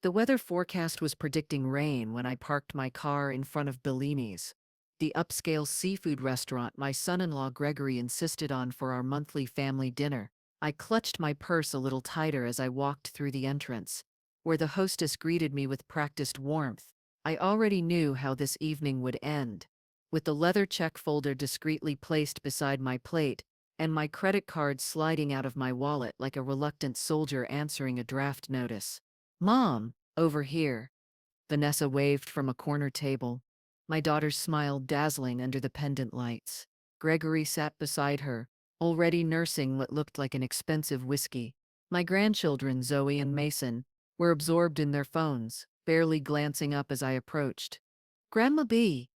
The weather forecast was predicting rain when I parked my car in front of Bellini's, the upscale seafood restaurant my son-in-law Gregory insisted on for our monthly family dinner. I clutched my purse a little tighter as I walked through the entrance, where the hostess greeted me with practiced warmth. I already knew how this evening would end, with the leather check folder discreetly placed beside my plate, and my credit card sliding out of my wallet like a reluctant soldier answering a draft notice. "Mom, over here." Vanessa waved from a corner table. My daughter's smile dazzling under the pendant lights. Gregory sat beside her, already nursing what looked like an expensive whiskey. My grandchildren, Zoe and Mason, were absorbed in their phones, barely glancing up as I approached. "Grandma B."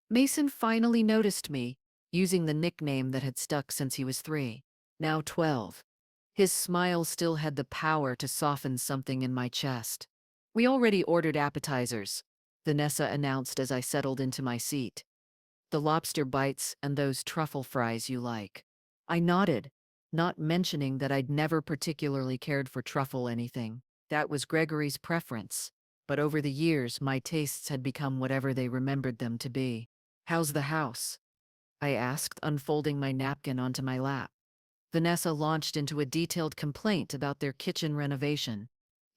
Mason finally noticed me, using the nickname that had stuck since he was 3, now 12. His smile still had the power to soften something in my chest. "We already ordered appetizers," Vanessa announced as I settled into my seat. "The lobster bites and those truffle fries you like." I nodded, not mentioning that I'd never particularly cared for truffle anything. That was Gregory's preference. But over the years, my tastes had become whatever they remembered them to be. "How's the house?" I asked, unfolding my napkin onto my lap. Vanessa launched into a detailed complaint about their kitchen renovation.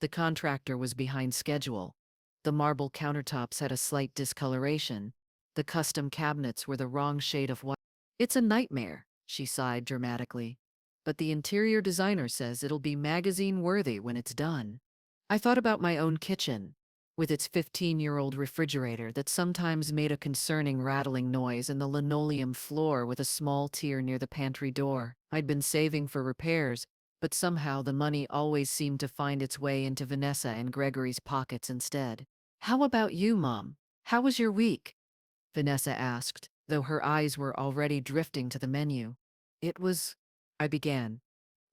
The contractor was behind schedule. The marble countertops had a slight discoloration. The custom cabinets were the wrong shade of white. "It's a nightmare," she sighed dramatically. "But the interior designer says it'll be magazine-worthy when it's done." I thought about my own kitchen, with its 15-year-old refrigerator that sometimes made a concerning rattling noise and the linoleum floor with a small tear near the pantry door. I'd been saving for repairs, but somehow the money always seemed to find its way into Vanessa and Gregory's pockets instead. "How about you, Mom? How was your week?" Vanessa asked, though her eyes were already drifting to the menu. "It was," I began.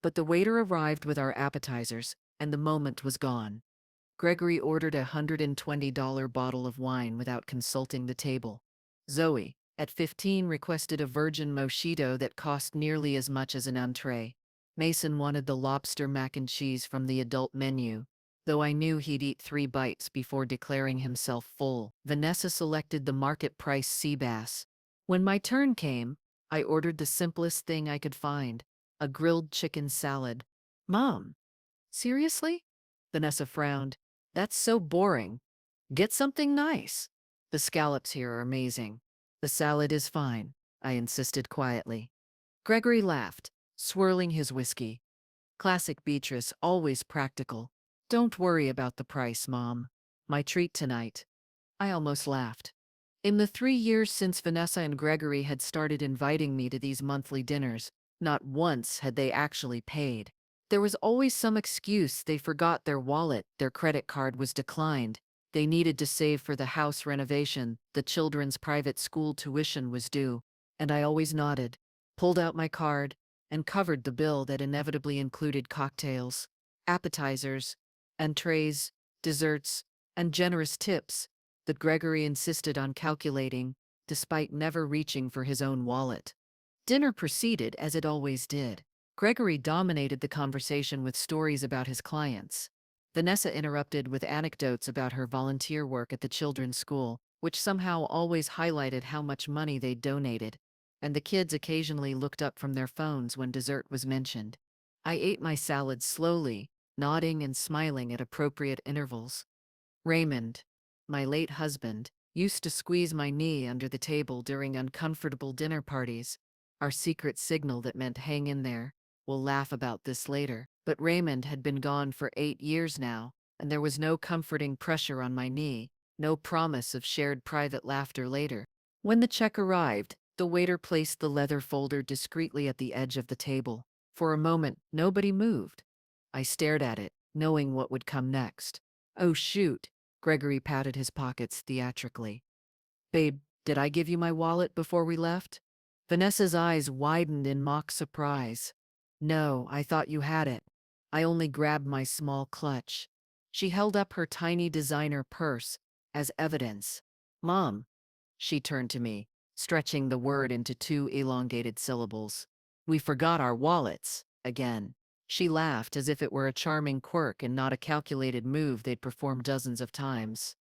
But the waiter arrived with our appetizers, and the moment was gone. Gregory ordered a $120 bottle of wine without consulting the table. Zoe, at 15, requested a virgin mojito that cost nearly as much as an entree. Mason wanted the lobster mac and cheese from the adult menu, though I knew he'd eat 3 bites before declaring himself full. Vanessa selected the market-price sea bass. When my turn came, I ordered the simplest thing I could find, a grilled chicken salad. "Mom, seriously?" Vanessa frowned. "That's so boring. Get something nice." "The scallops here are amazing." "The salad is fine," I insisted quietly. Gregory laughed, swirling his whiskey. "Classic Beatrice, always practical. Don't worry about the price, Mom. My treat tonight." I almost laughed. In the 3 years since Vanessa and Gregory had started inviting me to these monthly dinners, not once had they actually paid. There was always some excuse: they forgot their wallet, their credit card was declined, they needed to save for the house renovation, the children's private school tuition was due, and I always nodded, pulled out my card, and covered the bill that inevitably included cocktails, appetizers, entrees, desserts, and generous tips that Gregory insisted on calculating, despite never reaching for his own wallet. Dinner proceeded as it always did. Gregory dominated the conversation with stories about his clients. Vanessa interrupted with anecdotes about her volunteer work at the children's school, which somehow always highlighted how much money they'd donated, and the kids occasionally looked up from their phones when dessert was mentioned. I ate my salad slowly, nodding and smiling at appropriate intervals. Raymond, my late husband, used to squeeze my knee under the table during uncomfortable dinner parties, our secret signal that meant hang in there. We'll laugh about this later. But Raymond had been gone for 8 years now, and there was no comforting pressure on my knee, no promise of shared private laughter later. When the check arrived, the waiter placed the leather folder discreetly at the edge of the table. For a moment, nobody moved. I stared at it, knowing what would come next. "Oh shoot," Gregory patted his pockets theatrically. "Babe, did I give you my wallet before we left?" Vanessa's eyes widened in mock surprise. "No, I thought you had it." I only grabbed my small clutch. She held up her tiny designer purse as evidence. "Mom," she turned to me, stretching the word into 2 elongated syllables. "We forgot our wallets, again." She laughed as if it were a charming quirk and not a calculated move they'd performed dozens of times.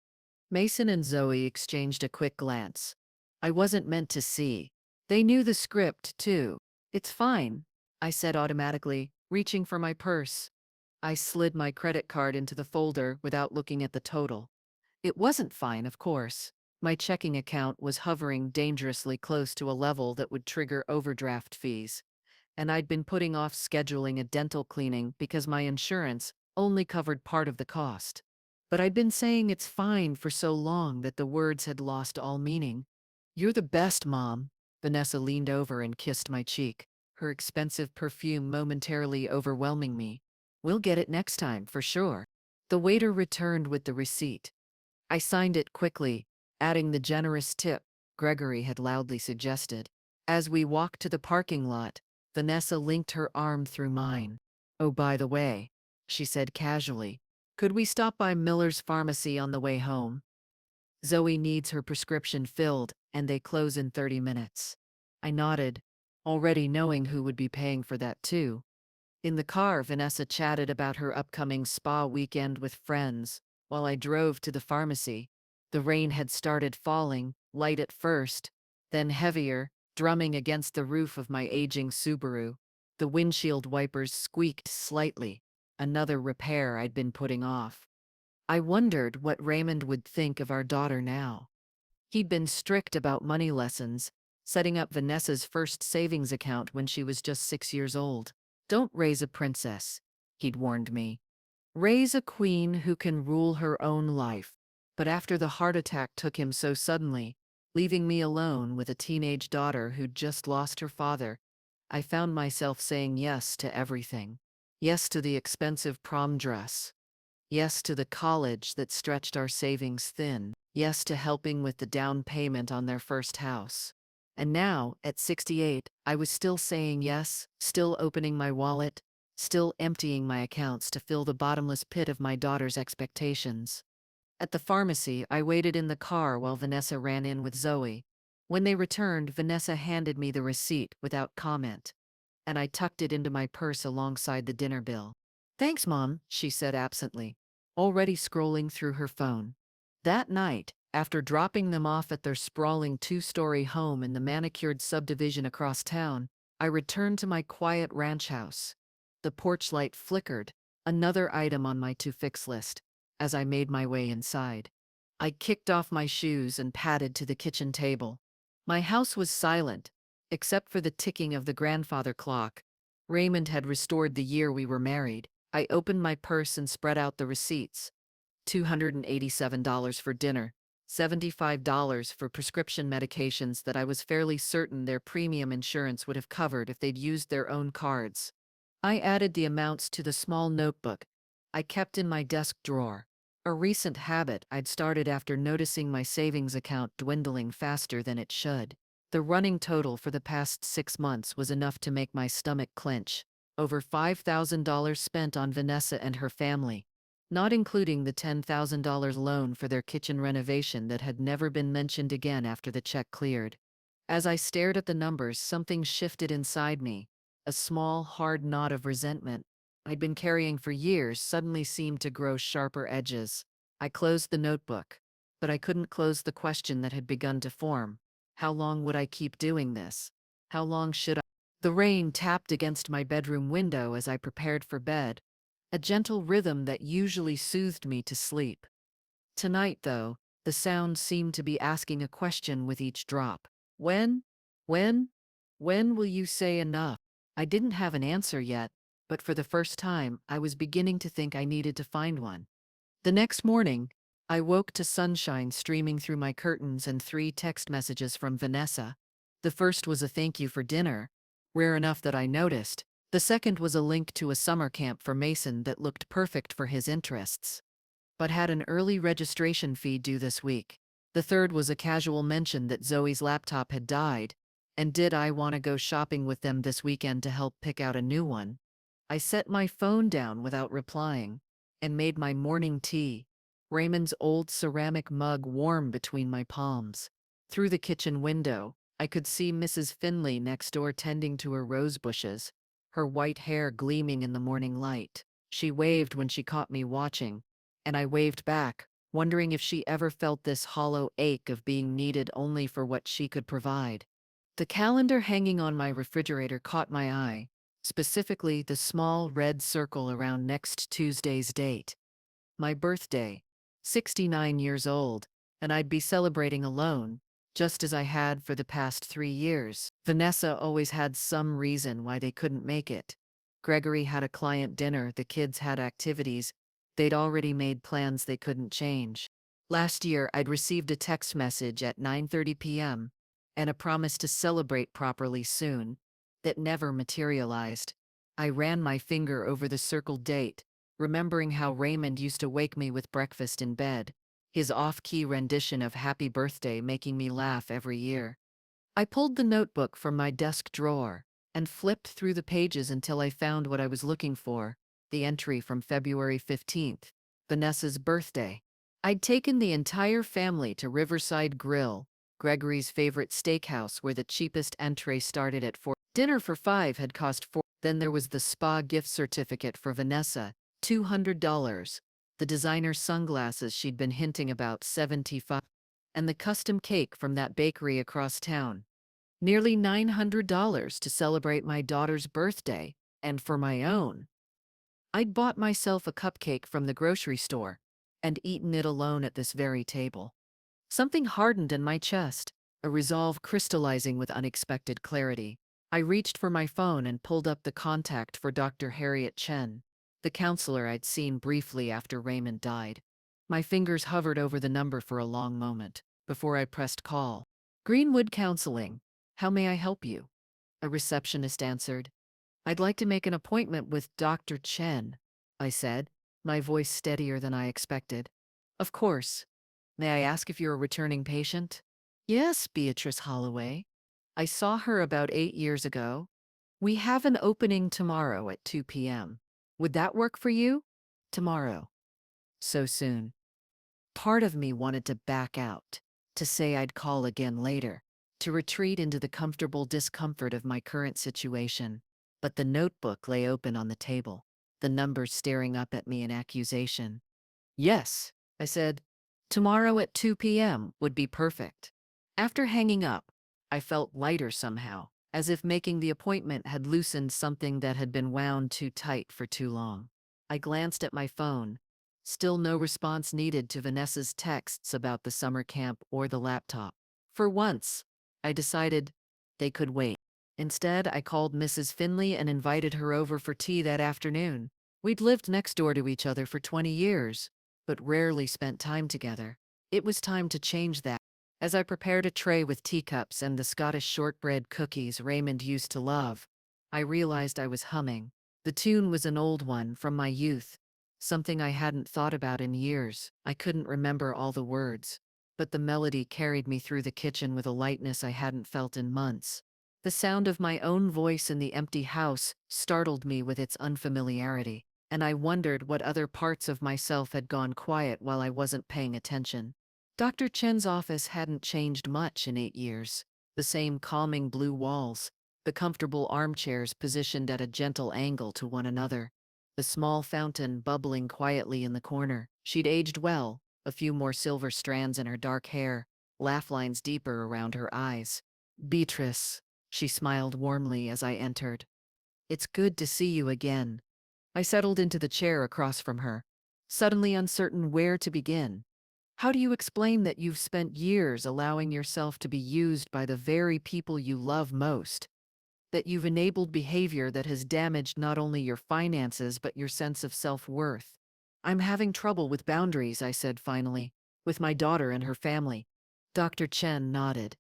Mason and Zoe exchanged a quick glance. I wasn't meant to see. They knew the script, too. It's fine, I said automatically, reaching for my purse. I slid my credit card into the folder without looking at the total. It wasn't fine, of course. My checking account was hovering dangerously close to a level that would trigger overdraft fees, and I'd been putting off scheduling a dental cleaning because my insurance only covered part of the cost. But I'd been saying it's fine for so long that the words had lost all meaning. "You're the best, Mom." Vanessa leaned over and kissed my cheek, her expensive perfume momentarily overwhelming me. "We'll get it next time, for sure." The waiter returned with the receipt. I signed it quickly, adding the generous tip Gregory had loudly suggested. As we walked to the parking lot, Vanessa linked her arm through mine. "Oh, by the way," she said casually, "could we stop by Miller's Pharmacy on the way home? Zoe needs her prescription filled, and they close in 30 minutes." I nodded, already knowing who would be paying for that too. In the car, Vanessa chatted about her upcoming spa weekend with friends, while I drove to the pharmacy. The rain had started falling, light at first, then heavier, drumming against the roof of my aging Subaru. The windshield wipers squeaked slightly, another repair I'd been putting off. I wondered what Raymond would think of our daughter now. He'd been strict about money lessons, setting up Vanessa's first savings account when she was just 6 years old. "Don't raise a princess," he'd warned me. "Raise a queen who can rule her own life." But after the heart attack took him so suddenly, leaving me alone with a teenage daughter who'd just lost her father, I found myself saying yes to everything. Yes to the expensive prom dress. Yes to the college that stretched our savings thin. Yes to helping with the down payment on their first house. And now, at 68, I was still saying yes, still opening my wallet, still emptying my accounts to fill the bottomless pit of my daughter's expectations. At the pharmacy, I waited in the car while Vanessa ran in with Zoe. When they returned, Vanessa handed me the receipt without comment, and I tucked it into my purse alongside the dinner bill. "Thanks, Mom," she said absently, already scrolling through her phone. That night, after dropping them off at their sprawling two-story home in the manicured subdivision across town, I returned to my quiet ranch house. The porch light flickered, another item on my to-fix list, as I made my way inside. I kicked off my shoes and padded to the kitchen table. My house was silent, except for the ticking of the grandfather clock. Raymond had restored the year we were married. I opened my purse and spread out the receipts. $287 for dinner, $75 for prescription medications that I was fairly certain their premium insurance would have covered if they'd used their own cards. I added the amounts to the small notebook I kept in my desk drawer, a recent habit I'd started after noticing my savings account dwindling faster than it should. The running total for the past 6 months was enough to make my stomach clench. Over $5,000 spent on Vanessa and her family, not including the $10,000 loan for their kitchen renovation that had never been mentioned again after the check cleared. As I stared at the numbers, something shifted inside me. A small, hard knot of resentment I'd been carrying for years suddenly seemed to grow sharper edges. I closed the notebook, but I couldn't close the question that had begun to form. How long would I keep doing this? How long should I? The rain tapped against my bedroom window as I prepared for bed, a gentle rhythm that usually soothed me to sleep. Tonight, though, the sound seemed to be asking a question with each drop. When? When? When will you say enough? I didn't have an answer yet, but for the first time, I was beginning to think I needed to find one. The next morning, I woke to sunshine streaming through my curtains and 3 text messages from Vanessa. The first was a thank you for dinner, rare enough that I noticed. The second was a link to a summer camp for Mason that looked perfect for his interests, but had an early registration fee due this week. The third was a casual mention that Zoe's laptop had died, and did I want to go shopping with them this weekend to help pick out a new one. I set my phone down without replying, and made my morning tea, Raymond's old ceramic mug warm between my palms. Through the kitchen window, I could see Mrs. Finley next door tending to her rose bushes, her white hair gleaming in the morning light. She waved when she caught me watching, and I waved back, wondering if she ever felt this hollow ache of being needed only for what she could provide. The calendar hanging on my refrigerator caught my eye, specifically the small red circle around next Tuesday's date. My birthday, 69 years old, and I'd be celebrating alone, just as I had for the past 3 years. Vanessa always had some reason why they couldn't make it. Gregory had a client dinner, the kids had activities, they'd already made plans they couldn't change. Last year, I'd received a text message at 9:30 p.m. and a promise to celebrate properly soon that never materialized. I ran my finger over the circled date, remembering how Raymond used to wake me with breakfast in bed, his off-key rendition of Happy Birthday making me laugh every year. I pulled the notebook from my desk drawer and flipped through the pages until I found what I was looking for, the entry from February 15th, Vanessa's birthday. I'd taken the entire family to Riverside Grill, Gregory's favorite steakhouse where the cheapest entree started at 4. Dinner for 5 had cost 4. Then there was the spa gift certificate for Vanessa, $200. The designer sunglasses she'd been hinting about, 75. And the custom cake from that bakery across town. Nearly $900 to celebrate my daughter's birthday, and for my own. I'd bought myself a cupcake from the grocery store and eaten it alone at this very table. Something hardened in my chest, a resolve crystallizing with unexpected clarity. I reached for my phone and pulled up the contact for Dr. Harriet Chen, the counselor I'd seen briefly after Raymond died. My fingers hovered over the number for a long moment before I pressed call. Greenwood Counseling. How may I help you? A receptionist answered. I'd like to make an appointment with Dr. Chen, I said, my voice steadier than I expected. Of course. May I ask if you're a returning patient? Yes, Beatrice Holloway. I saw her about 8 years ago. We have an opening tomorrow at 2 p.m. Would that work for you? Tomorrow. So soon. Part of me wanted to back out, to say I'd call again later, to retreat into the comfortable discomfort of my current situation. But the notebook lay open on the table, the numbers staring up at me in accusation. Yes, I said. Tomorrow at 2 p.m. would be perfect. After hanging up, I felt lighter somehow, as if making the appointment had loosened something that had been wound too tight for too long. I glanced at my phone. Still no response needed to Vanessa's texts about the summer camp or the laptop. For once, I decided they could wait. Instead, I called Mrs. Finley and invited her over for tea that afternoon. We'd lived next door to each other for 20 years, but rarely spent time together. It was time to change that. As I prepared a tray with teacups and the Scottish shortbread cookies Raymond used to love, I realized I was humming. The tune was an old one from my youth, something I hadn't thought about in years. I couldn't remember all the words, but the melody carried me through the kitchen with a lightness I hadn't felt in months. The sound of my own voice in the empty house startled me with its unfamiliarity, and I wondered what other parts of myself had gone quiet while I wasn't paying attention. Dr. Chen's office hadn't changed much in 8 years. The same calming blue walls, the comfortable armchairs positioned at a gentle angle to one another, the small fountain bubbling quietly in the corner. She'd aged well, a few more silver strands in her dark hair, laugh lines deeper around her eyes. Beatrice, she smiled warmly as I entered. It's good to see you again. I settled into the chair across from her, suddenly uncertain where to begin. How do you explain that you've spent years allowing yourself to be used by the very people you love most? That you've enabled behavior that has damaged not only your finances but your sense of self-worth? I'm having trouble with boundaries, I said finally, with my daughter and her family. Dr. Chen nodded.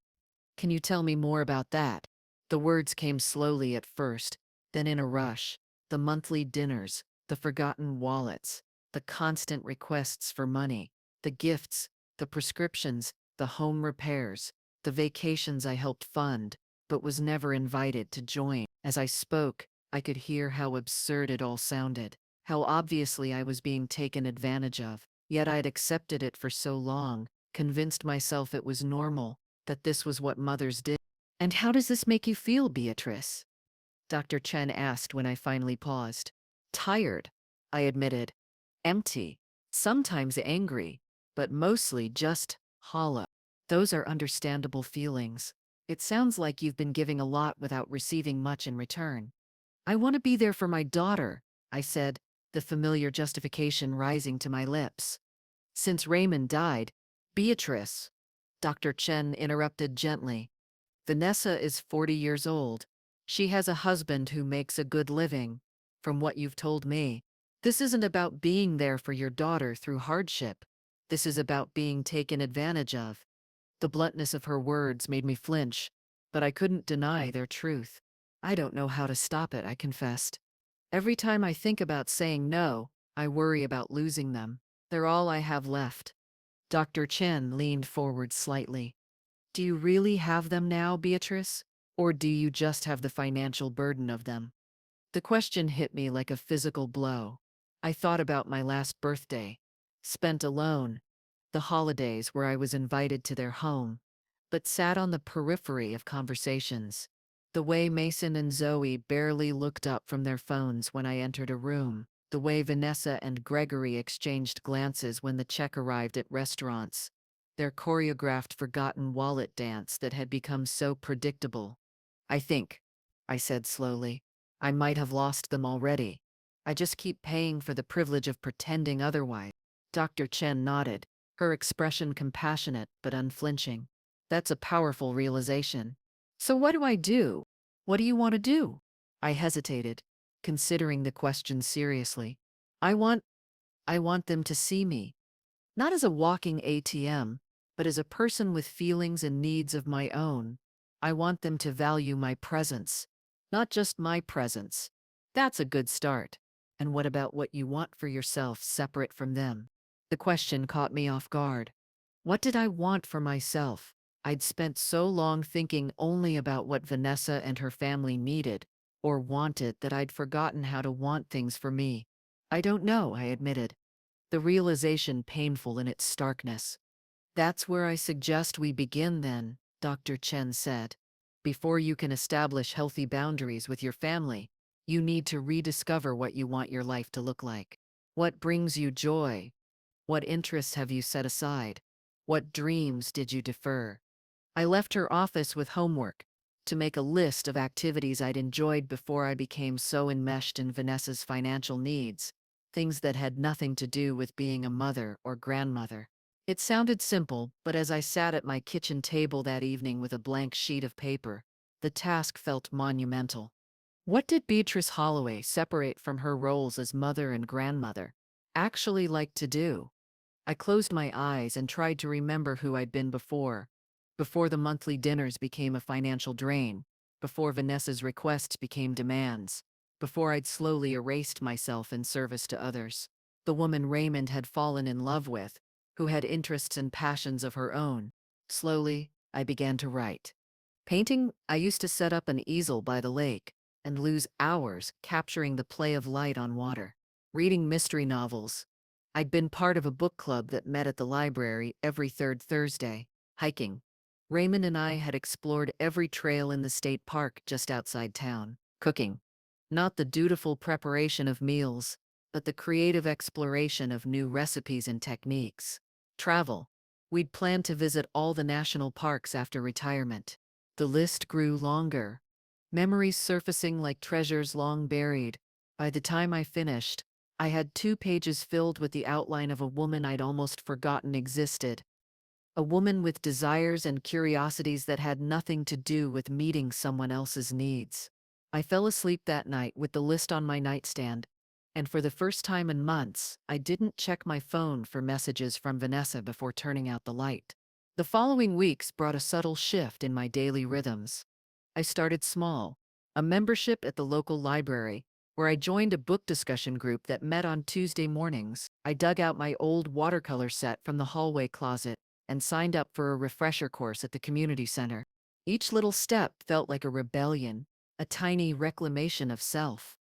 Can you tell me more about that? The words came slowly at first, then in a rush. The monthly dinners, the forgotten wallets, the constant requests for money, the gifts, the prescriptions, the home repairs, the vacations I helped fund, but was never invited to join. As I spoke, I could hear how absurd it all sounded, how obviously I was being taken advantage of, yet I'd accepted it for so long, convinced myself it was normal, that this was what mothers did. And how does this make you feel, Beatrice? Dr. Chen asked when I finally paused. Tired, I admitted. Empty. Sometimes angry, but mostly just hollow. Those are understandable feelings. It sounds like you've been giving a lot without receiving much in return. I want to be there for my daughter, I said, the familiar justification rising to my lips. Since Raymond died, Beatrice, Dr. Chen interrupted gently. Vanessa is 40 years old. She has a husband who makes a good living, from what you've told me. This isn't about being there for your daughter through hardship. This is about being taken advantage of. The bluntness of her words made me flinch, but I couldn't deny their truth. I don't know how to stop it, I confessed. Every time I think about saying no, I worry about losing them. They're all I have left. Dr. Chen leaned forward slightly. Do you really have them now, Beatrice? Or do you just have the financial burden of them? The question hit me like a physical blow. I thought about my last birthday, spent alone, the holidays where I was invited to their home, but sat on the periphery of conversations. The way Mason and Zoe barely looked up from their phones when I entered a room, the way Vanessa and Gregory exchanged glances when the check arrived at restaurants, their choreographed forgotten wallet dance that had become so predictable. I think, I said slowly, I might have lost them already. I just keep paying for the privilege of pretending otherwise. Dr. Chen nodded, her expression compassionate but unflinching. That's a powerful realization. So what do I do? What do you want to do? I hesitated, considering the question seriously. I want them to see me, not as a walking ATM, but as a person with feelings and needs of my own. I want them to value my presence, not just my presence. That's a good start. And what about what you want for yourself separate from them? The question caught me off guard. What did I want for myself? I'd spent so long thinking only about what Vanessa and her family needed or wanted that I'd forgotten how to want things for me. I don't know, I admitted, the realization painful in its starkness. That's where I suggest we begin then, Dr. Chen said. Before you can establish healthy boundaries with your family, you need to rediscover what you want your life to look like. What brings you joy? What interests have you set aside? What dreams did you defer? I left her office with homework to make a list of activities I'd enjoyed before I became so enmeshed in Vanessa's financial needs, things that had nothing to do with being a mother or grandmother. It sounded simple, but as I sat at my kitchen table that evening with a blank sheet of paper, the task felt monumental. What did Beatrice Holloway, separate from her roles as mother and grandmother, actually like to do? I closed my eyes and tried to remember who I'd been before the monthly dinners became a financial drain, before Vanessa's requests became demands, before I'd slowly erased myself in service to others. The woman Raymond had fallen in love with, who had interests and passions of her own. Slowly, I began to write. Painting, I used to set up an easel by the lake and lose hours capturing the play of light on water. Reading mystery novels. I'd been part of a book club that met at the library every third Thursday. Hiking. Raymond and I had explored every trail in the state park just outside town. Cooking. Not the dutiful preparation of meals, but the creative exploration of new recipes and techniques. Travel. We'd planned to visit all the national parks after retirement. The list grew longer, memories surfacing like treasures long buried. By the time I finished, I had 2 pages filled with the outline of a woman I'd almost forgotten existed. A woman with desires and curiosities that had nothing to do with meeting someone else's needs. I fell asleep that night with the list on my nightstand, and for the first time in months, I didn't check my phone for messages from Vanessa before turning out the light. The following weeks brought a subtle shift in my daily rhythms. I started small, a membership at the local library, where I joined a book discussion group that met on Tuesday mornings. I dug out my old watercolor set from the hallway closet and signed up for a refresher course at the community center. Each little step felt like a rebellion, a tiny reclamation of self.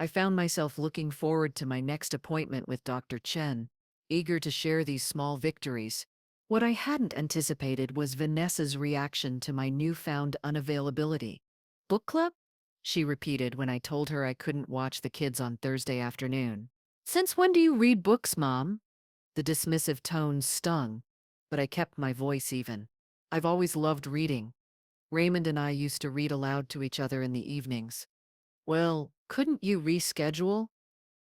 I found myself looking forward to my next appointment with Dr. Chen, eager to share these small victories. What I hadn't anticipated was Vanessa's reaction to my newfound unavailability. Book club? she repeated when I told her I couldn't watch the kids on Thursday afternoon. Since when do you read books, Mom? The dismissive tone stung, but I kept my voice even. I've always loved reading. Raymond and I used to read aloud to each other in the evenings. Well, couldn't you reschedule?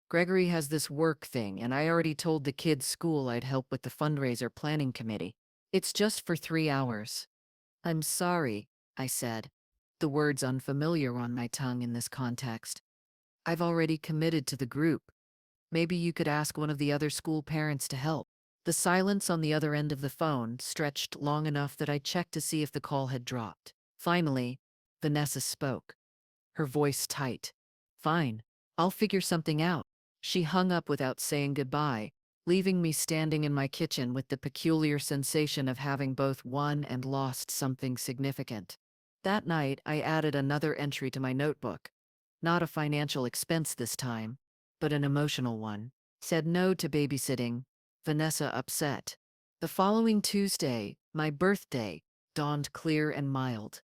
Gregory has this work thing, and I already told the kids' school I'd help with the fundraiser planning committee. It's just for 3 hours. I'm sorry, I said, the words unfamiliar on my tongue in this context. I've already committed to the group. Maybe you could ask one of the other school parents to help. The silence on the other end of the phone stretched long enough that I checked to see if the call had dropped. Finally, Vanessa spoke, her voice tight. Fine, I'll figure something out. She hung up without saying goodbye, leaving me standing in my kitchen with the peculiar sensation of having both won and lost something significant. That night, I added another entry to my notebook. Not a financial expense this time, but an emotional one. Said no to babysitting. Vanessa upset. The following Tuesday, my birthday, dawned clear and mild.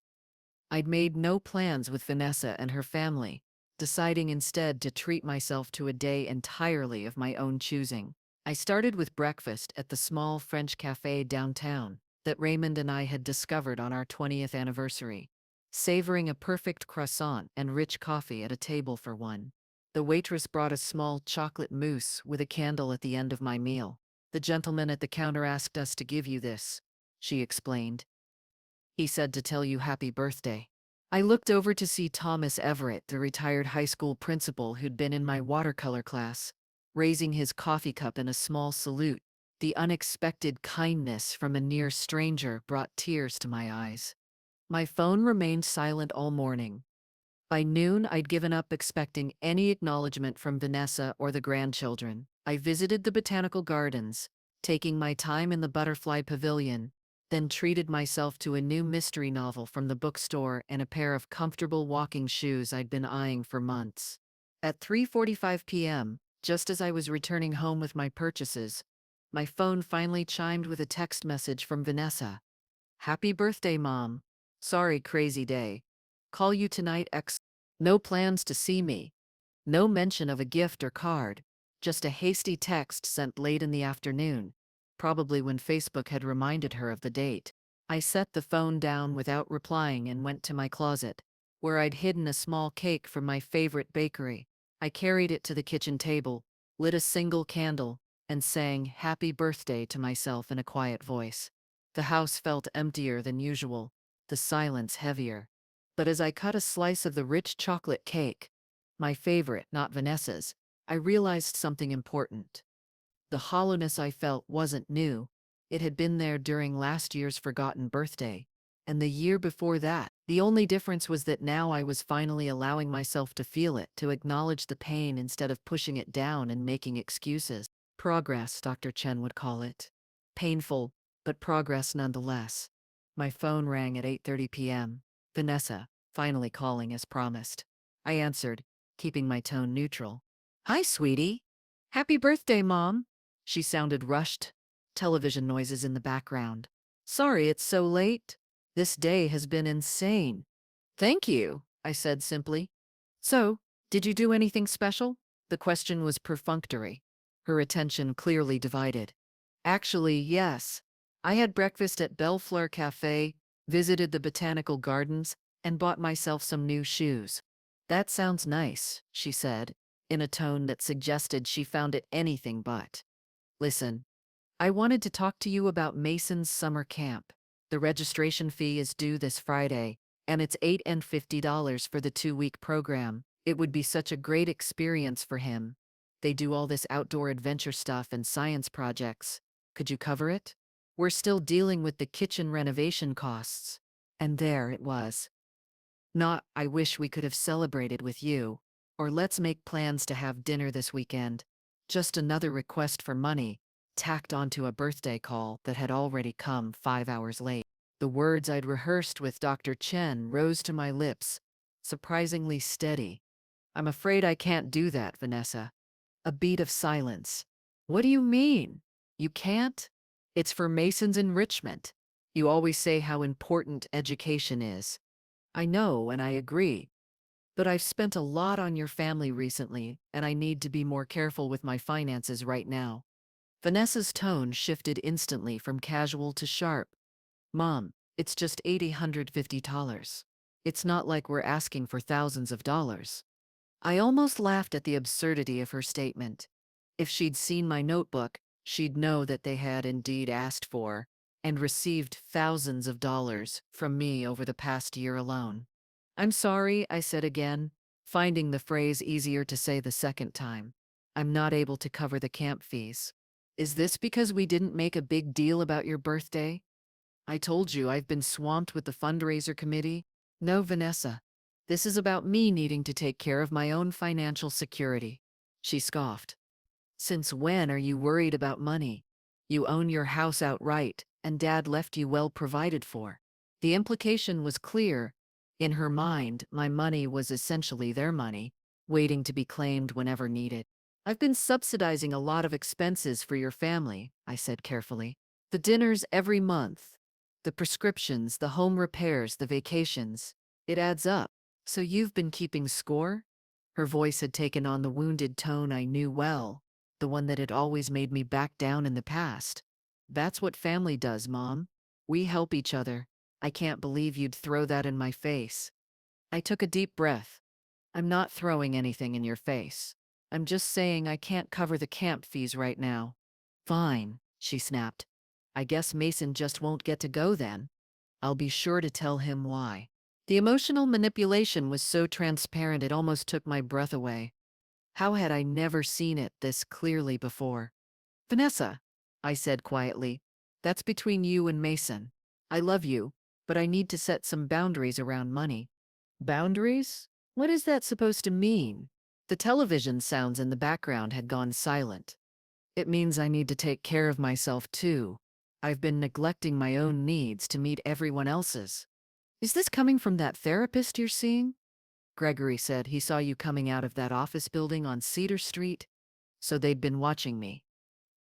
I'd made no plans with Vanessa and her family, deciding instead to treat myself to a day entirely of my own choosing. I started with breakfast at the small French cafe downtown that Raymond and I had discovered on our 20th anniversary, savoring a perfect croissant and rich coffee at a table for one. The waitress brought a small chocolate mousse with a candle at the end of my meal. The gentleman at the counter asked us to give you this, she explained. He said to tell you happy birthday. I looked over to see Thomas Everett, the retired high school principal who'd been in my watercolor class, raising his coffee cup in a small salute. The unexpected kindness from a near stranger brought tears to my eyes. My phone remained silent all morning. By noon, I'd given up expecting any acknowledgement from Vanessa or the grandchildren. I visited the botanical gardens, taking my time in the butterfly pavilion, then treated myself to a new mystery novel from the bookstore and a pair of comfortable walking shoes I'd been eyeing for months. At 3:45 p.m., just as I was returning home with my purchases, my phone finally chimed with a text message from Vanessa. Happy birthday, Mom. Sorry, crazy day. Call you tonight, X. No plans to see me. No mention of a gift or card. Just a hasty text sent late in the afternoon, probably when Facebook had reminded her of the date. I set the phone down without replying and went to my closet, where I'd hidden a small cake from my favorite bakery. I carried it to the kitchen table, lit a single candle, and sang happy birthday to myself in a quiet voice. The house felt emptier than usual, the silence heavier. But as I cut a slice of the rich chocolate cake, my favorite, not Vanessa's, I realized something important. The hollowness I felt wasn't new. It had been there during last year's forgotten birthday, and the year before that. The only difference was that now I was finally allowing myself to feel it, to acknowledge the pain instead of pushing it down and making excuses. Progress, Dr. Chen would call it. Painful, but progress nonetheless. My phone rang at 8:30 p.m. Vanessa, finally calling as promised. I answered, keeping my tone neutral. Hi, sweetie. Happy birthday, Mom. She sounded rushed. Television noises in the background. Sorry it's so late. This day has been insane. Thank you, I said simply. So, did you do anything special? The question was perfunctory, her attention clearly divided. Actually, yes. I had breakfast at Bellefleur Cafe, visited the botanical gardens, and bought myself some new shoes. That sounds nice, she said, in a tone that suggested she found it anything but. Listen, I wanted to talk to you about Mason's summer camp. The registration fee is due this Friday, and it's $850 for the 2-week program. It would be such a great experience for him. They do all this outdoor adventure stuff and science projects. Could you cover it? We're still dealing with the kitchen renovation costs. And there it was. Not, I wish we could have celebrated with you, or let's make plans to have dinner this weekend. Just another request for money, tacked onto a birthday call that had already come 5 hours late. The words I'd rehearsed with Dr. Chen rose to my lips, surprisingly steady. I'm afraid I can't do that, Vanessa. A beat of silence. What do you mean? You can't? It's for Mason's enrichment. You always say how important education is. I know and I agree. but I've spent a lot on your family recently, and I need to be more careful with my finances right now. Vanessa's tone shifted instantly from casual to sharp. Mom, it's just $850. It's not like we're asking for thousands of dollars. I almost laughed at the absurdity of her statement. If she'd seen my notebook, she'd know that they had indeed asked for and received thousands of dollars from me over the past year alone. I'm sorry, I said again, finding the phrase easier to say the second time. I'm not able to cover the camp fees. Is this because we didn't make a big deal about your birthday? I told you I've been swamped with the fundraiser committee. No, Vanessa. This is about me needing to take care of my own financial security. She scoffed. Since when are you worried about money? You own your house outright, and Dad left you well provided for. The implication was clear. In her mind, my money was essentially their money, waiting to be claimed whenever needed. I've been subsidizing a lot of expenses for your family, I said carefully. The dinners every month, the prescriptions, the home repairs, the vacations. It adds up. So you've been keeping score? Her voice had taken on the wounded tone I knew well, the one that had always made me back down in the past. That's what family does, Mom. We help each other. I can't believe you'd throw that in my face. I took a deep breath. I'm not throwing anything in your face. I'm just saying I can't cover the camp fees right now. Fine, she snapped. I guess Mason just won't get to go then. I'll be sure to tell him why. The emotional manipulation was so transparent it almost took my breath away. How had I never seen it this clearly before? Vanessa, I said quietly, that's between you and Mason. I love you, but I need to set some boundaries around money. Boundaries? What is that supposed to mean? The television sounds in the background had gone silent. It means I need to take care of myself too. I've been neglecting my own needs to meet everyone else's. Is this coming from that therapist you're seeing? Gregory said he saw you coming out of that office building on Cedar Street. So they'd been watching me.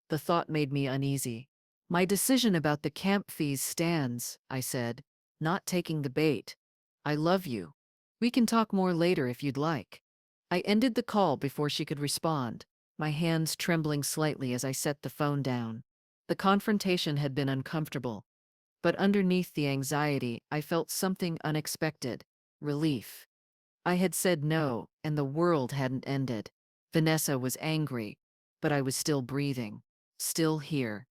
The thought made me uneasy. My decision about the camp fees stands, I said, not taking the bait. I love you. We can talk more later if you'd like. I ended the call before she could respond, my hands trembling slightly as I set the phone down. The confrontation had been uncomfortable, but underneath the anxiety, I felt something unexpected, relief. I had said no, and the world hadn't ended. Vanessa was angry, but I was still breathing, still here.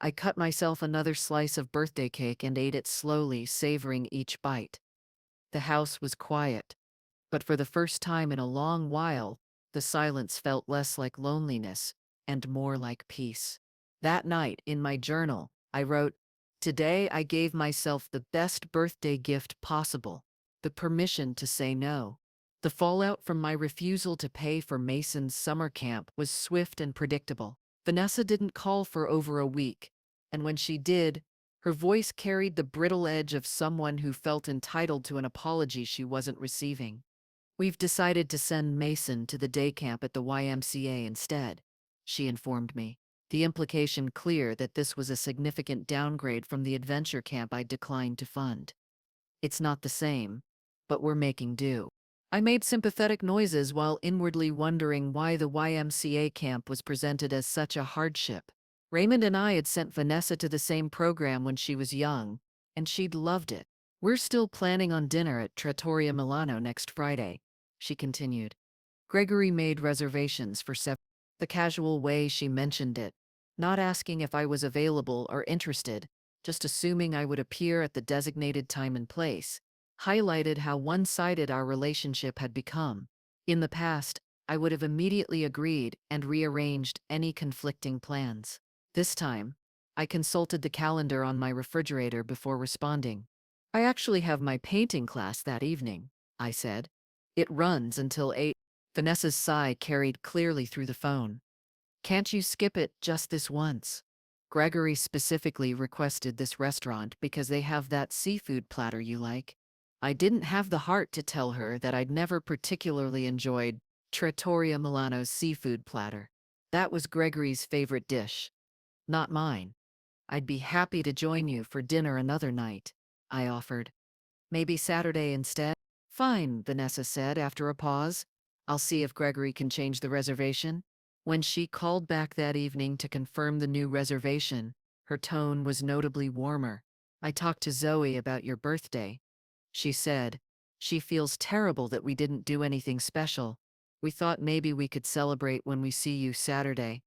I cut myself another slice of birthday cake and ate it slowly, savoring each bite. The house was quiet, but for the first time in a long while, the silence felt less like loneliness and more like peace. That night, in my journal, I wrote, "Today I gave myself the best birthday gift possible, the permission to say no." The fallout from my refusal to pay for Mason's summer camp was swift and predictable. Vanessa didn't call for over a week, and when she did, her voice carried the brittle edge of someone who felt entitled to an apology she wasn't receiving. "We've decided to send Mason to the day camp at the YMCA instead," she informed me, the implication clear that this was a significant downgrade from the adventure camp I declined to fund. "It's not the same, but we're making do." I made sympathetic noises while inwardly wondering why the YMCA camp was presented as such a hardship. Raymond and I had sent Vanessa to the same program when she was young, and she'd loved it. "We're still planning on dinner at Trattoria Milano next Friday," she continued. "Gregory made reservations for the casual way she mentioned it, not asking if I was available or interested, just assuming I would appear at the designated time and place, highlighted how one-sided our relationship had become. In the past, I would have immediately agreed and rearranged any conflicting plans. This time, I consulted the calendar on my refrigerator before responding. "I actually have my painting class that evening," I said. "It runs until 8. Vanessa's sigh carried clearly through the phone. "Can't you skip it just this once? Gregory specifically requested this restaurant because they have that seafood platter you like." I didn't have the heart to tell her that I'd never particularly enjoyed Trattoria Milano's seafood platter. That was Gregory's favorite dish, not mine. "I'd be happy to join you for dinner another night," I offered. "Maybe Saturday instead?" Fine, Vanessa said after a pause. I'll see if Gregory can change the reservation. When she called back that evening to confirm the new reservation, her tone was notably warmer. I talked to Zoe about your birthday, she said. She feels terrible that we didn't do anything special. We thought maybe we could celebrate when we see you Saturday.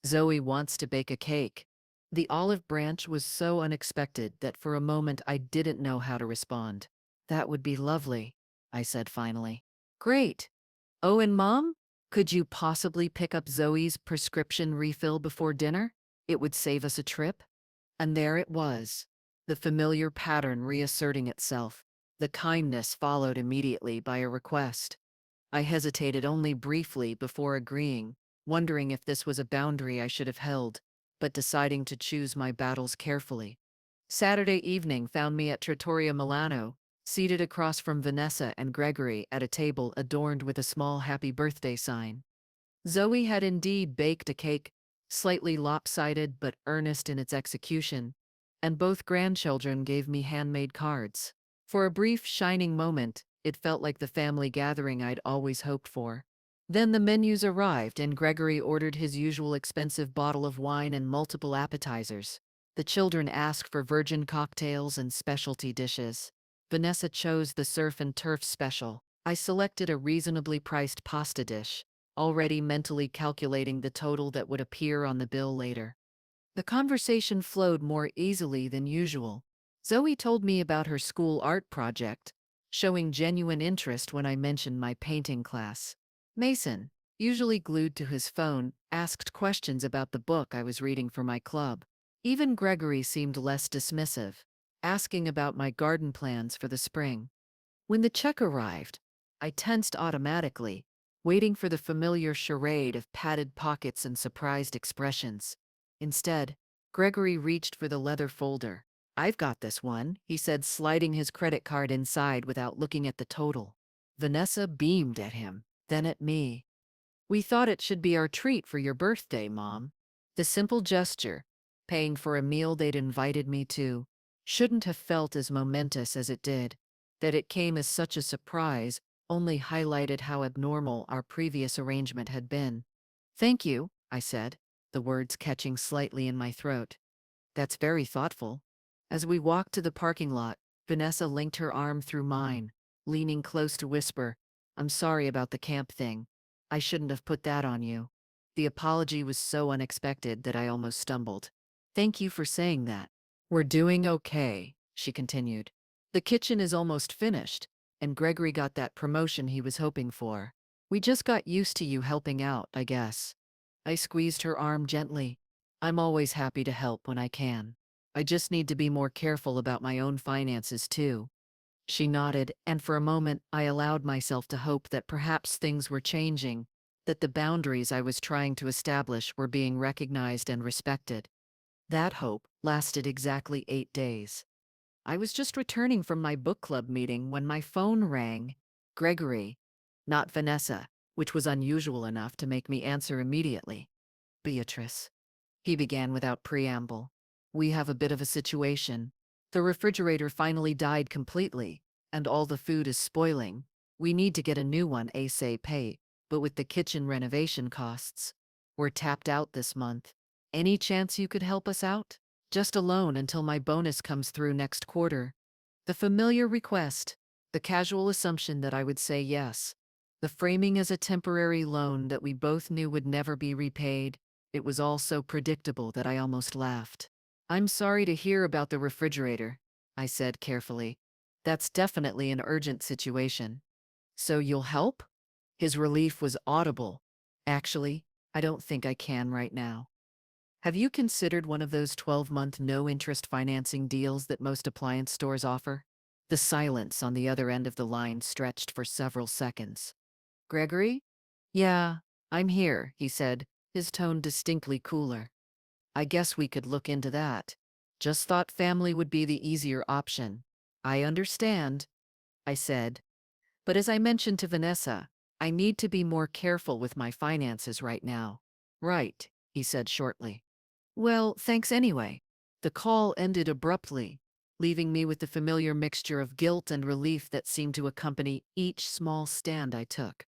Zoe wants to bake a cake. The olive branch was so unexpected that for a moment I didn't know how to respond. That would be lovely, I said finally. Great. Oh, and Mom? Could you possibly pick up Zoe's prescription refill before dinner? It would save us a trip. And there it was, the familiar pattern reasserting itself. The kindness followed immediately by a request. I hesitated only briefly before agreeing, wondering if this was a boundary I should have held, but deciding to choose my battles carefully. Saturday evening found me at Trattoria Milano, seated across from Vanessa and Gregory at a table adorned with a small happy birthday sign. Zoe had indeed baked a cake, slightly lopsided but earnest in its execution, and both grandchildren gave me handmade cards. For a brief, shining moment, it felt like the family gathering I'd always hoped for. Then the menus arrived and Gregory ordered his usual expensive bottle of wine and multiple appetizers. The children asked for virgin cocktails and specialty dishes. Vanessa chose the surf and turf special. I selected a reasonably priced pasta dish, already mentally calculating the total that would appear on the bill later. The conversation flowed more easily than usual. Zoe told me about her school art project, showing genuine interest when I mentioned my painting class. Mason, usually glued to his phone, asked questions about the book I was reading for my club. Even Gregory seemed less dismissive, asking about my garden plans for the spring. When the check arrived, I tensed automatically, waiting for the familiar charade of padded pockets and surprised expressions. Instead, Gregory reached for the leather folder. I've got this one, he said, sliding his credit card inside without looking at the total. Vanessa beamed at him, then at me. We thought it should be our treat for your birthday, Mom. The simple gesture, paying for a meal they'd invited me to, shouldn't have felt as momentous as it did. That it came as such a surprise only highlighted how abnormal our previous arrangement had been. Thank you, I said, the words catching slightly in my throat. That's very thoughtful. As we walked to the parking lot, Vanessa linked her arm through mine, leaning close to whisper, I'm sorry about the camp thing. I shouldn't have put that on you. The apology was so unexpected that I almost stumbled. Thank you for saying that. We're doing okay, she continued. The kitchen is almost finished, and Gregory got that promotion he was hoping for. We just got used to you helping out, I guess. I squeezed her arm gently. I'm always happy to help when I can. I just need to be more careful about my own finances, too. She nodded, and for a moment I allowed myself to hope that perhaps things were changing, that the boundaries I was trying to establish were being recognized and respected. That hope lasted exactly 8 days. I was just returning from my book club meeting when my phone rang. Gregory, not Vanessa, which was unusual enough to make me answer immediately. Beatrice, he began without preamble. We have a bit of a situation. The refrigerator finally died completely, and all the food is spoiling. We need to get a new one ASAP, but with the kitchen renovation costs, we're tapped out this month. Any chance you could help us out? Just a loan until my bonus comes through next quarter. The familiar request, the casual assumption that I would say yes, the framing as a temporary loan that we both knew would never be repaid. It was all so predictable that I almost laughed. I'm sorry to hear about the refrigerator, I said carefully. That's definitely an urgent situation. So you'll help? His relief was audible. Actually, I don't think I can right now. Have you considered one of those 12-month no-interest financing deals that most appliance stores offer? The silence on the other end of the line stretched for several seconds. Gregory? Yeah, I'm here, he said, his tone distinctly cooler. I guess we could look into that. Just thought family would be the easier option. I understand, I said. But as I mentioned to Vanessa, I need to be more careful with my finances right now. Right, he said shortly. Well, thanks anyway. The call ended abruptly. leaving me with the familiar mixture of guilt and relief that seemed to accompany each small stand I took.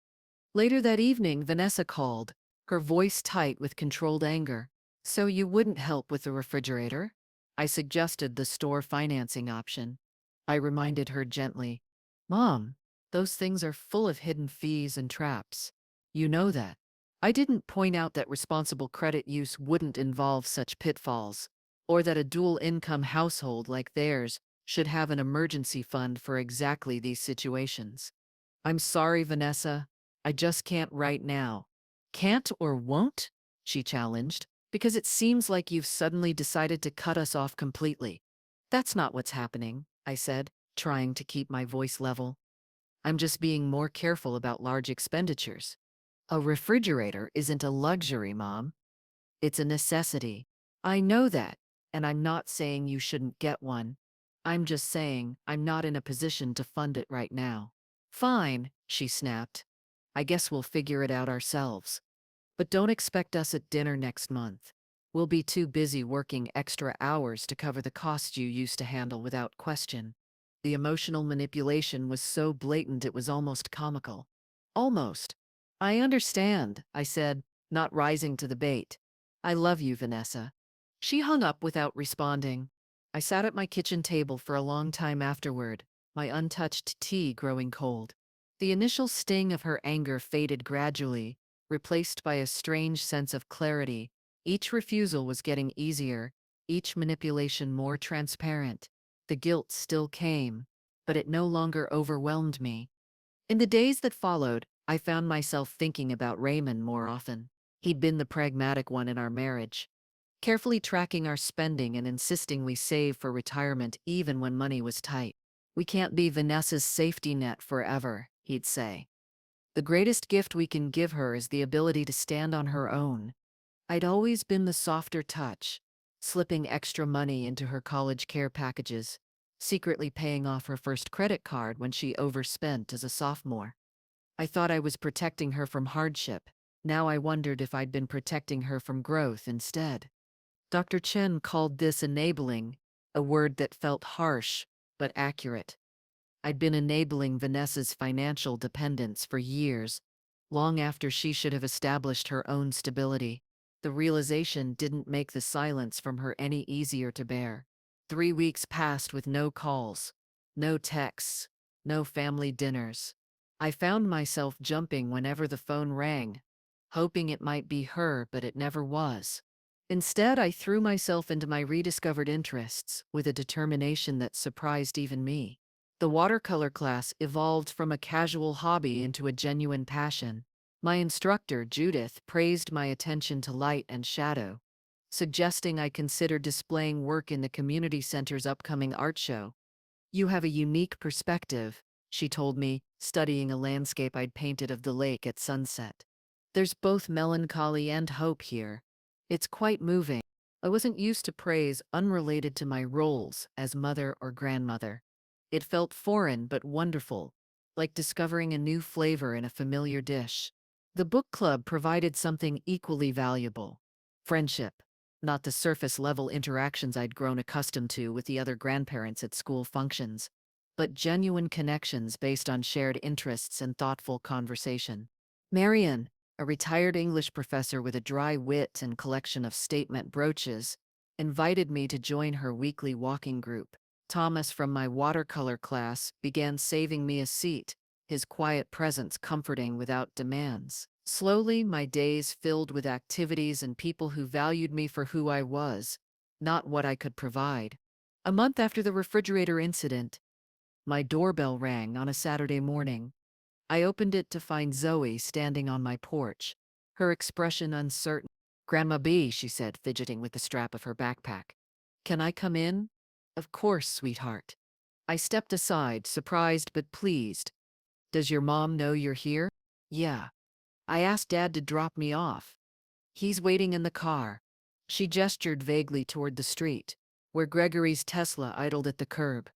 Later that evening, Vanessa called, her voice tight with controlled anger. "So you wouldn't help with the refrigerator?" I suggested the store financing option. I reminded her gently, "Mom, those things are full of hidden fees and traps. You know that." I didn't point out that responsible credit use wouldn't involve such pitfalls, or that a dual income household like theirs should have an emergency fund for exactly these situations. "I'm sorry, Vanessa. I just can't right now." "Can't or won't?" she challenged, "because it seems like you've suddenly decided to cut us off completely." "That's not what's happening," I said, trying to keep my voice level. "I'm just being more careful about large expenditures. A refrigerator isn't a luxury, Mom. It's a necessity. I know that, and I'm not saying you shouldn't get one. I'm just saying I'm not in a position to fund it right now." "Fine," she snapped. "I guess we'll figure it out ourselves. But don't expect us at dinner next month. We'll be too busy working extra hours to cover the costs you used to handle without question." The emotional manipulation was so blatant it was almost comical. "Almost. I understand," I said, not rising to the bait. "I love you, Vanessa." She hung up without responding. I sat at my kitchen table for a long time afterward, my untouched tea growing cold. The initial sting of her anger faded gradually, replaced by a strange sense of clarity. Each refusal was getting easier, each manipulation more transparent. The guilt still came, but it no longer overwhelmed me. In the days that followed, I found myself thinking about Raymond more often. He'd been the pragmatic one in our marriage, carefully tracking our spending and insisting we save for retirement even when money was tight. "We can't be Vanessa's safety net forever," he'd say. "The greatest gift we can give her is the ability to stand on her own." I'd always been the softer touch, slipping extra money into her college care packages, secretly paying off her first credit card when she overspent as a sophomore. I thought I was protecting her from hardship. Now I wondered if I'd been protecting her from growth instead. Dr. Chen called this enabling, a word that felt harsh but accurate. I'd been enabling Vanessa's financial dependence for years, long after she should have established her own stability. The realization didn't make the silence from her any easier to bear. 3 weeks passed with no calls, no texts, no family dinners. I found myself jumping whenever the phone rang, hoping it might be her, but it never was. Instead, I threw myself into my rediscovered interests with a determination that surprised even me. The watercolor class evolved from a casual hobby into a genuine passion. My instructor, Judith, praised my attention to light and shadow, suggesting I consider displaying work in the community center's upcoming art show. "You have a unique perspective," she told me, studying a landscape I'd painted of the lake at sunset. "There's both melancholy and hope here. It's quite moving." I wasn't used to praise unrelated to my roles as mother or grandmother. It felt foreign but wonderful, like discovering a new flavor in a familiar dish. The book club provided something equally valuable: friendship. Not the surface level interactions I'd grown accustomed to with the other grandparents at school functions, but genuine connections based on shared interests and thoughtful conversation. Marian, a retired English professor with a dry wit and collection of statement brooches, invited me to join her weekly walking group. Thomas from my watercolor class began saving me a seat, his quiet presence comforting without demands. Slowly, my days filled with activities and people who valued me for who I was, not what I could provide. A month after the refrigerator incident, my doorbell rang on a Saturday morning. I opened it to find Zoe standing on my porch, her expression uncertain. "Grandma B," she said, fidgeting with the strap of her backpack. "Can I come in?" "Of course, sweetheart." I stepped aside, surprised but pleased. "Does your mom know you're here?" "Yeah. I asked Dad to drop me off. He's waiting in the car." She gestured vaguely toward the street, where Gregory's Tesla idled at the curb.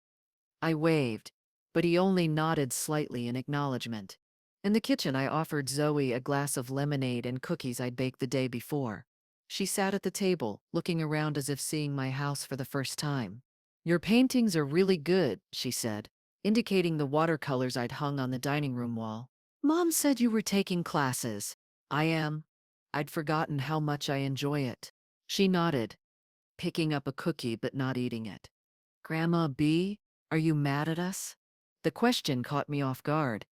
I waved, but he only nodded slightly in acknowledgement. In the kitchen, I offered Zoe a glass of lemonade and cookies I'd baked the day before. She sat at the table, looking around as if seeing my house for the first time. Your paintings are really good, she said, indicating the watercolors I'd hung on the dining room wall. Mom said you were taking classes. I am. I'd forgotten how much I enjoy it. She nodded, picking up a cookie but not eating it. Grandma B, are you mad at us? The question caught me off guard.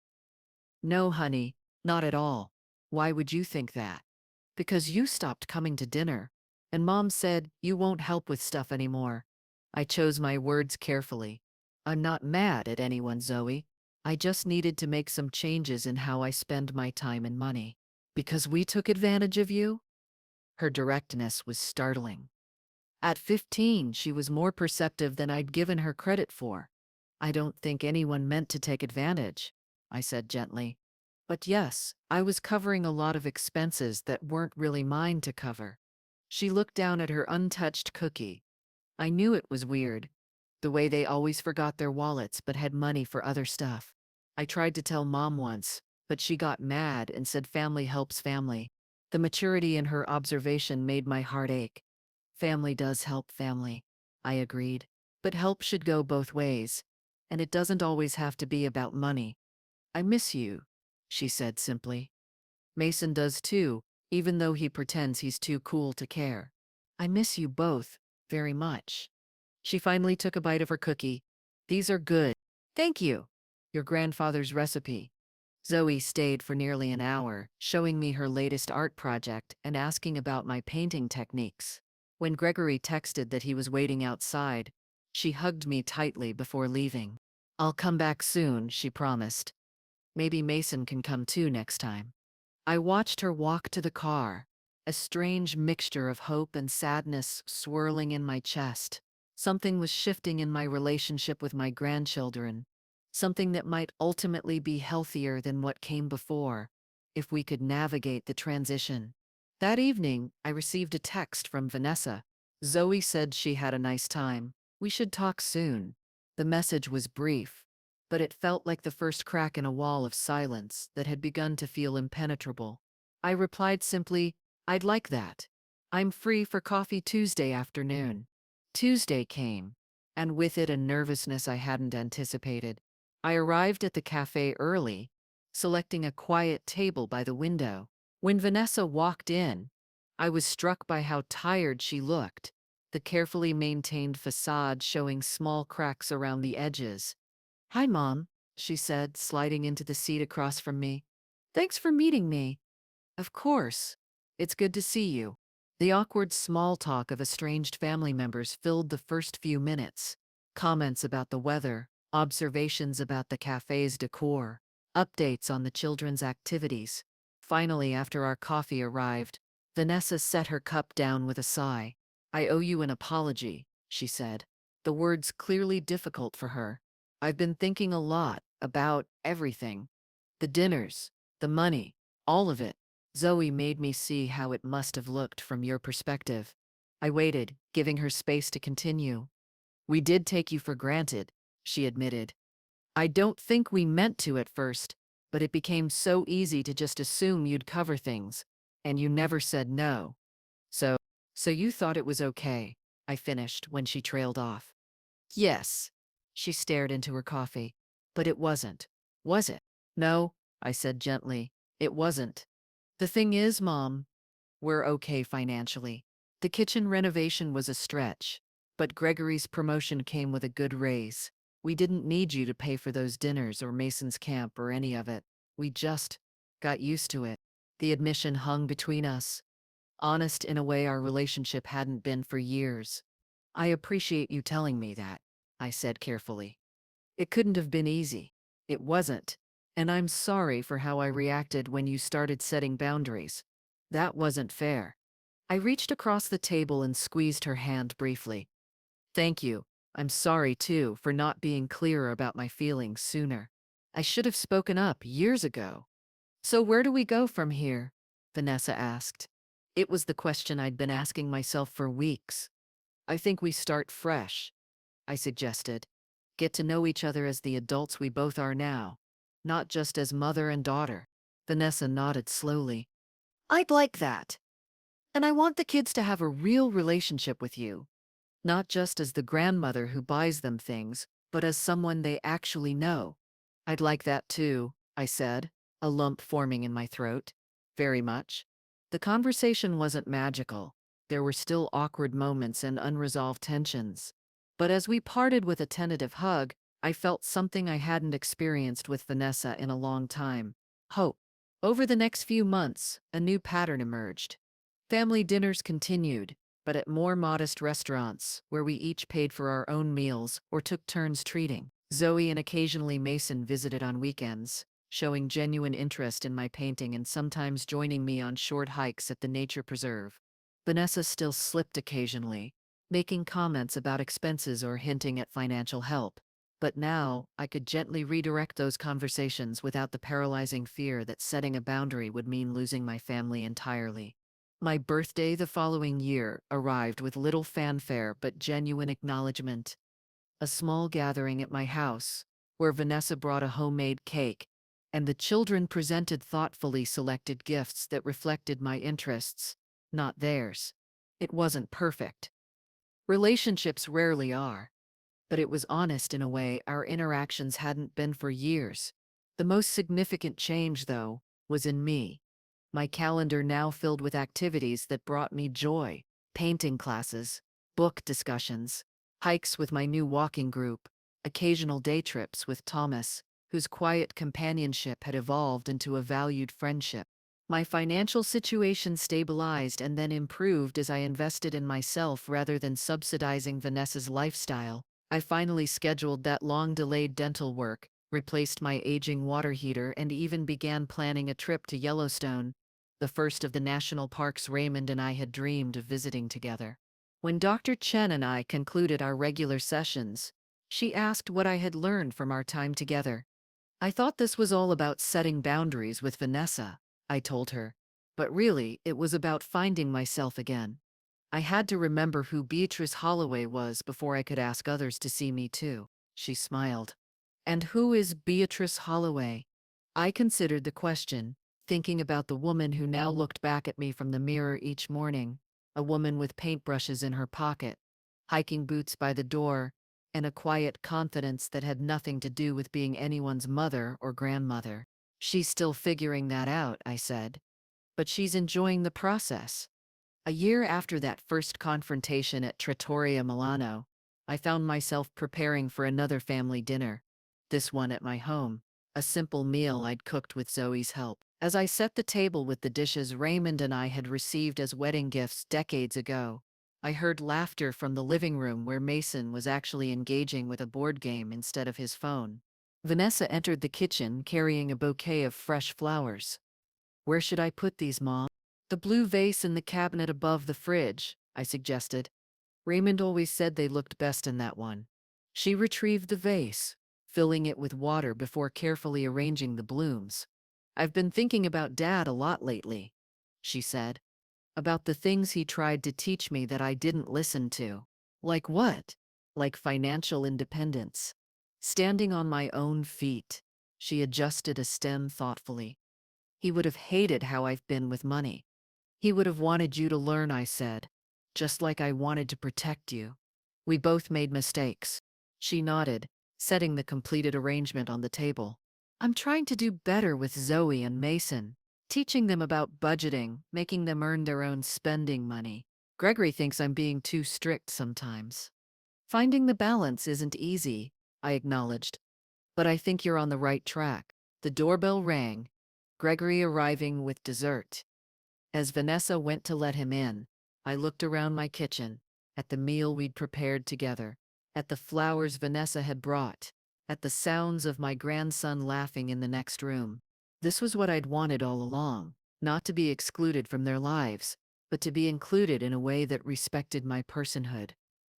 No, honey, not at all. Why would you think that? Because you stopped coming to dinner, and Mom said you won't help with stuff anymore. I chose my words carefully. I'm not mad at anyone, Zoe. I just needed to make some changes in how I spend my time and money. Because we took advantage of you? Her directness was startling. At 15, she was more perceptive than I'd given her credit for. I don't think anyone meant to take advantage, I said gently. But yes, I was covering a lot of expenses that weren't really mine to cover. She looked down at her untouched cookie. I knew it was weird, the way they always forgot their wallets but had money for other stuff. I tried to tell Mom once, but she got mad and said family helps family. The maturity in her observation made my heart ache. Family does help family, I agreed. But help should go both ways, and it doesn't always have to be about money. I miss you, she said simply. Mason does too, even though he pretends he's too cool to care. I miss you both, very much. She finally took a bite of her cookie. These are good. Thank you. Your grandfather's recipe. Zoe stayed for nearly an hour, showing me her latest art project and asking about my painting techniques. When Gregory texted that he was waiting outside, she hugged me tightly before leaving. I'll come back soon, she promised. Maybe Mason can come too next time. I watched her walk to the car, a strange mixture of hope and sadness swirling in my chest. Something was shifting in my relationship with my grandchildren, something that might ultimately be healthier than what came before, if we could navigate the transition. That evening, I received a text from Vanessa. Zoe said she had a nice time. We should talk soon. The message was brief, but it felt like the first crack in a wall of silence that had begun to feel impenetrable. I replied simply, I'd like that. I'm free for coffee Tuesday afternoon. Tuesday came, and with it a nervousness I hadn't anticipated. I arrived at the cafe early, selecting a quiet table by the window. When Vanessa walked in, I was struck by how tired she looked, the carefully maintained facade showing small cracks around the edges. Hi, Mom, she said, sliding into the seat across from me. Thanks for meeting me. Of course. It's good to see you. The awkward small talk of estranged family members filled the first few minutes. Comments about the weather, observations about the cafe's decor, updates on the children's activities. Finally, after our coffee arrived, Vanessa set her cup down with a sigh. I owe you an apology, she said, the words clearly difficult for her. I've been thinking a lot about everything. The dinners, the money, all of it. Zoe made me see how it must have looked from your perspective. I waited, giving her space to continue. We did take you for granted, she admitted. I don't think we meant to at first, but it became so easy to just assume you'd cover things, and you never said no. So, so you thought it was okay, I finished when she trailed off. Yes. She stared into her coffee. But it wasn't. Was it? No, I said gently. It wasn't. The thing is, Mom, we're okay financially. The kitchen renovation was a stretch, but Gregory's promotion came with a good raise. We didn't need you to pay for those dinners or Mason's camp or any of it. We just got used to it. The admission hung between us, honest in a way our relationship hadn't been for years. I appreciate you telling me that, I said carefully. It couldn't have been easy. It wasn't. And I'm sorry for how I reacted when you started setting boundaries. That wasn't fair. I reached across the table and squeezed her hand briefly. Thank you. I'm sorry, too, for not being clearer about my feelings sooner. I should have spoken up years ago. So where do we go from here? Vanessa asked. It was the question I'd been asking myself for weeks. I think we start fresh, I suggested. Get to know each other as the adults we both are now, not just as mother and daughter. Vanessa nodded slowly. I'd like that. And I want the kids to have a real relationship with you. not just as the grandmother who buys them things, but as someone they actually know. I'd like that too, I said, a lump forming in my throat. Very much. The conversation wasn't magical. There were still awkward moments and unresolved tensions. But as we parted with a tentative hug, I felt something I hadn't experienced with Vanessa in a long time: hope. Over the next few months, a new pattern emerged. Family dinners continued, but at more modest restaurants, where we each paid for our own meals or took turns treating. Zoe and occasionally Mason visited on weekends, showing genuine interest in my painting and sometimes joining me on short hikes at the nature preserve. Vanessa still slipped occasionally, making comments about expenses or hinting at financial help. But now, I could gently redirect those conversations without the paralyzing fear that setting a boundary would mean losing my family entirely. My birthday the following year arrived with little fanfare but genuine acknowledgement. A small gathering at my house, where Vanessa brought a homemade cake, and the children presented thoughtfully selected gifts that reflected my interests, not theirs. It wasn't perfect. Relationships rarely are, but it was honest in a way our interactions hadn't been for years. The most significant change, though, was in me. My calendar now filled with activities that brought me joy: painting classes, book discussions, hikes with my new walking group, occasional day trips with Thomas, whose quiet companionship had evolved into a valued friendship. My financial situation stabilized and then improved as I invested in myself rather than subsidizing Vanessa's lifestyle. I finally scheduled that long-delayed dental work, replaced my aging water heater, and even began planning a trip to Yellowstone, the first of the national parks Raymond and I had dreamed of visiting together. When Dr. Chen and I concluded our regular sessions, she asked what I had learned from our time together. I thought this was all about setting boundaries with Vanessa, I told her, but really it was about finding myself again. I had to remember who Beatrice Holloway was before I could ask others to see me too. She smiled. And who is Beatrice Holloway? I considered the question, thinking about the woman who now looked back at me from the mirror each morning, a woman with paintbrushes in her pocket, hiking boots by the door, and a quiet confidence that had nothing to do with being anyone's mother or grandmother. She's still figuring that out, I said, but she's enjoying the process. A year after that first confrontation at Trattoria Milano, I found myself preparing for another family dinner, this one at my home, a simple meal I'd cooked with Zoe's help. As I set the table with the dishes Raymond and I had received as wedding gifts decades ago, I heard laughter from the living room where Mason was actually engaging with a board game instead of his phone. Vanessa entered the kitchen carrying a bouquet of fresh flowers. "Where should I put these, Mom?" "The blue vase in the cabinet above the fridge," I suggested. "Raymond always said they looked best in that one." She retrieved the vase, filling it with water before carefully arranging the blooms. "I've been thinking about Dad a lot lately," she said. "About the things he tried to teach me that I didn't listen to." "Like what?" "Like financial independence. Standing on my own feet." She adjusted a stem thoughtfully. "He would have hated how I've been with money. He would have wanted you to learn," I said, "just like I wanted to protect you. We both made mistakes." She nodded, setting the completed arrangement on the table. "I'm trying to do better with Zoe and Mason, teaching them about budgeting, making them earn their own spending money. Gregory thinks I'm being too strict sometimes. Finding the balance isn't easy," I acknowledged, "but I think you're on the right track." The doorbell rang, Gregory arriving with dessert. As Vanessa went to let him in, I looked around my kitchen, at the meal we'd prepared together, at the flowers Vanessa had brought, at the sounds of my grandson laughing in the next room. This was what I'd wanted all along: not to be excluded from their lives, but to be included in a way that respected my personhood.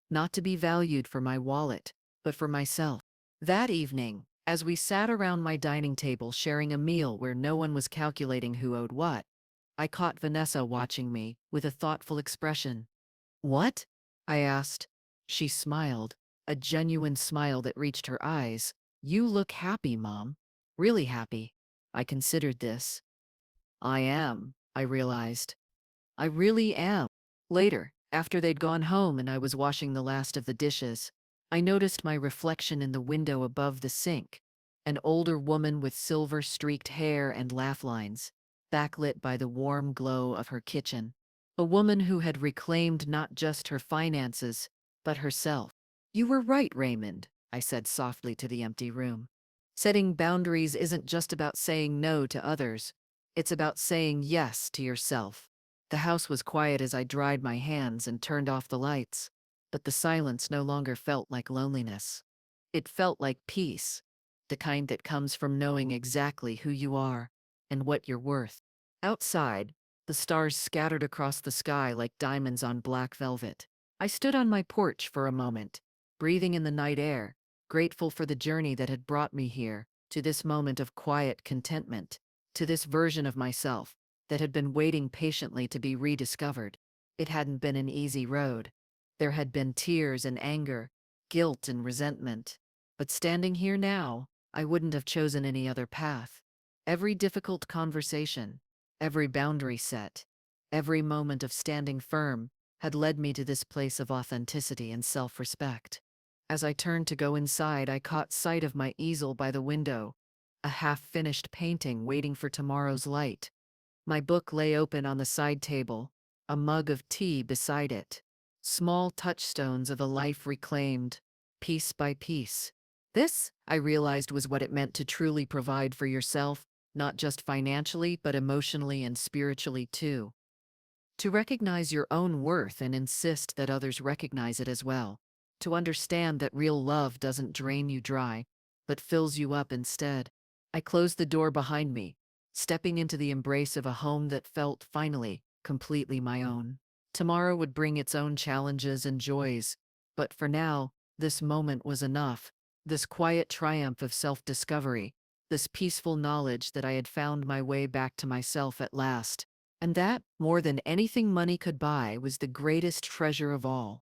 Not to be valued for my wallet, but for myself. That evening, as we sat around my dining table sharing a meal where no one was calculating who owed what, I caught Vanessa watching me with a thoughtful expression. "What?" I asked. She smiled, a genuine smile that reached her eyes. "You look happy, Mom. Really happy." I considered this. "I am," I realized. "I really am." Later, After they'd gone home and I was washing the last of the dishes, I noticed my reflection in the window above the sink, an older woman with silver-streaked hair and laugh lines, backlit by the warm glow of her kitchen. A woman who had reclaimed not just her finances, but herself. "You were right, Raymond," I said softly to the empty room. "Setting boundaries isn't just about saying no to others, it's about saying yes to yourself." The house was quiet as I dried my hands and turned off the lights, but the silence no longer felt like loneliness. It felt like peace, the kind that comes from knowing exactly who you are and what you're worth. Outside, the stars scattered across the sky like diamonds on black velvet. I stood on my porch for a moment, breathing in the night air, grateful for the journey that had brought me here, to this moment of quiet contentment, to this version of myself that had been waiting patiently to be rediscovered. It hadn't been an easy road. There had been tears and anger, guilt and resentment. But standing here now, I wouldn't have chosen any other path. Every difficult conversation, every boundary set, every moment of standing firm had led me to this place of authenticity and self-respect. As I turned to go inside, I caught sight of my easel by the window, a half-finished painting waiting for tomorrow's light. My book lay open on the side table, a mug of tea beside it. Small touchstones of a life reclaimed, piece by piece. This, I realized, was what it meant to truly provide for yourself, not just financially, but emotionally and spiritually too. To recognize your own worth and insist that others recognize it as well. To understand that real love doesn't drain you dry, but fills you up instead. I closed the door behind me, stepping into the embrace of a home that felt, finally, completely my own. Tomorrow would bring its own challenges and joys, but for now, this moment was enough. This quiet triumph of self-discovery, this peaceful knowledge that I had found my way back to myself at last. And that, more than anything money could buy, was the greatest treasure of all.